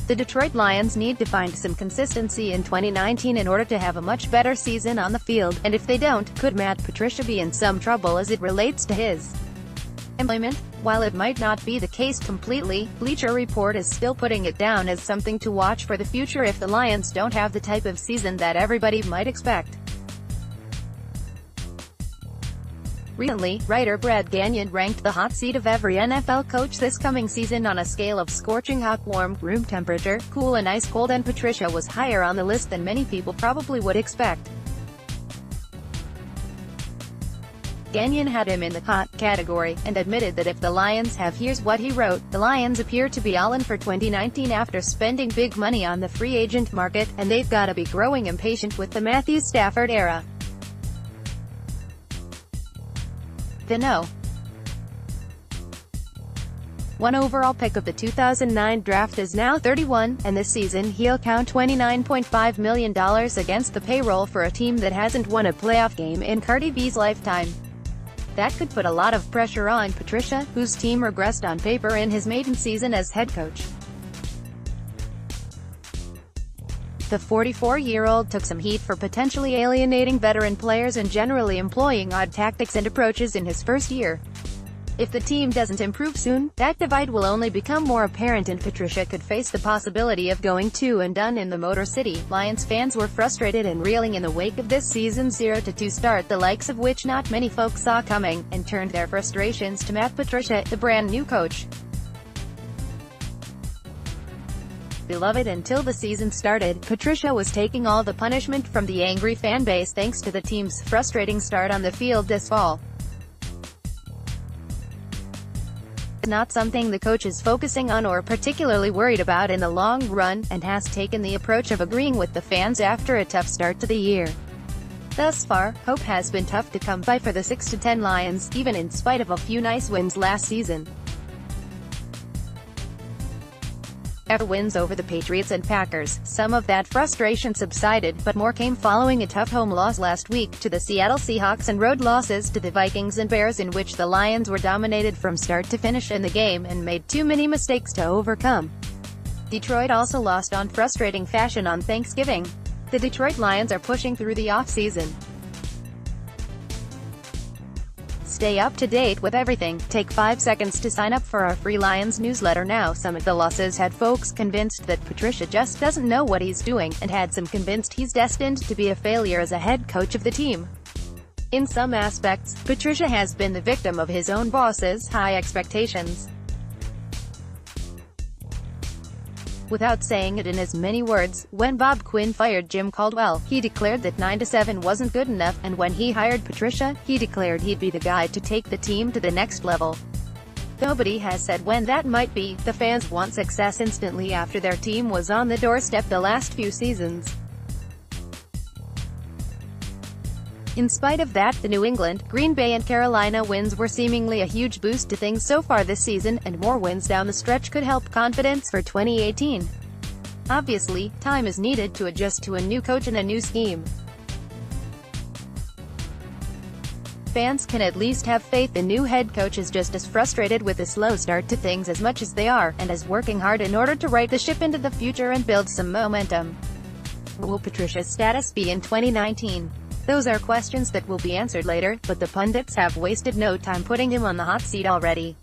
The Detroit Lions need to find some consistency in 2019 in order to have a much better season on the field, and if they don't, could Matt Patricia be in some trouble as it relates to his employment? While it might not be the case completely, Bleacher Report is still putting it down as something to watch for the future if the Lions don't have the type of season that everybody might expect. Recently, writer Brad Gagnon ranked the hot seat of every NFL coach this coming season on a scale of scorching hot warm, room temperature, cool and ice cold, and Patricia was higher on the list than many people probably would expect. Gagnon had him in the hot category, and admitted that if the Lions have, here's what he wrote, the Lions appear to be all in for 2019 after spending big money on the free agent market, and they've gotta be growing impatient with the Matthew Stafford era. The No. 1 overall pick of the 2009 draft is now 31, and this season he'll count $29.5 million against the payroll for a team that hasn't won a playoff game in Cardi B's lifetime. That could put a lot of pressure on Patricia, whose team regressed on paper in his maiden season as head coach. The 44-year-old took some heat for potentially alienating veteran players and generally employing odd tactics and approaches in his first year. If the team doesn't improve soon, that divide will only become more apparent and Patricia could face the possibility of going 2-and-done in the Motor City. Lions fans were frustrated and reeling in the wake of this season's 0-2 start, the likes of which not many folks saw coming, and turned their frustrations to Matt Patricia, the brand new coach. Beloved until the season started, Patricia was taking all the punishment from the angry fan base thanks to the team's frustrating start on the field this fall. It's not something the coach is focusing on or particularly worried about in the long run, and has taken the approach of agreeing with the fans after a tough start to the year. Thus far, hope has been tough to come by for the 6-10 Lions, even in spite of a few nice wins last season. After wins over the Patriots and Packers, some of that frustration subsided, but more came following a tough home loss last week to the Seattle Seahawks and road losses to the Vikings and Bears in which the Lions were dominated from start to finish in the game and made too many mistakes to overcome. Detroit also lost on frustrating fashion on Thanksgiving. The Detroit Lions are pushing through the off-season. Stay up to date with everything. Take 5 seconds to sign up for our free Lions newsletter now. Some of the losses had folks convinced that Patricia just doesn't know what he's doing, and had some convinced he's destined to be a failure as a head coach of the team. In some aspects, Patricia has been the victim of his own boss's high expectations. Without saying it in as many words, when Bob Quinn fired Jim Caldwell, he declared that 9-7 wasn't good enough, and when he hired Patricia, he declared he'd be the guy to take the team to the next level. Nobody has said when that might be. The fans want success instantly after their team was on the doorstep the last few seasons. In spite of that, the New England, Green Bay and Carolina wins were seemingly a huge boost to things so far this season, and more wins down the stretch could help confidence for 2018. Obviously, time is needed to adjust to a new coach and a new scheme. Fans can at least have faith the new head coach is just as frustrated with the slow start to things as much as they are, and is working hard in order to right the ship into the future and build some momentum. What will Patricia's status be in 2019? Those are questions that will be answered later, but the pundits have wasted no time putting him on the hot seat already.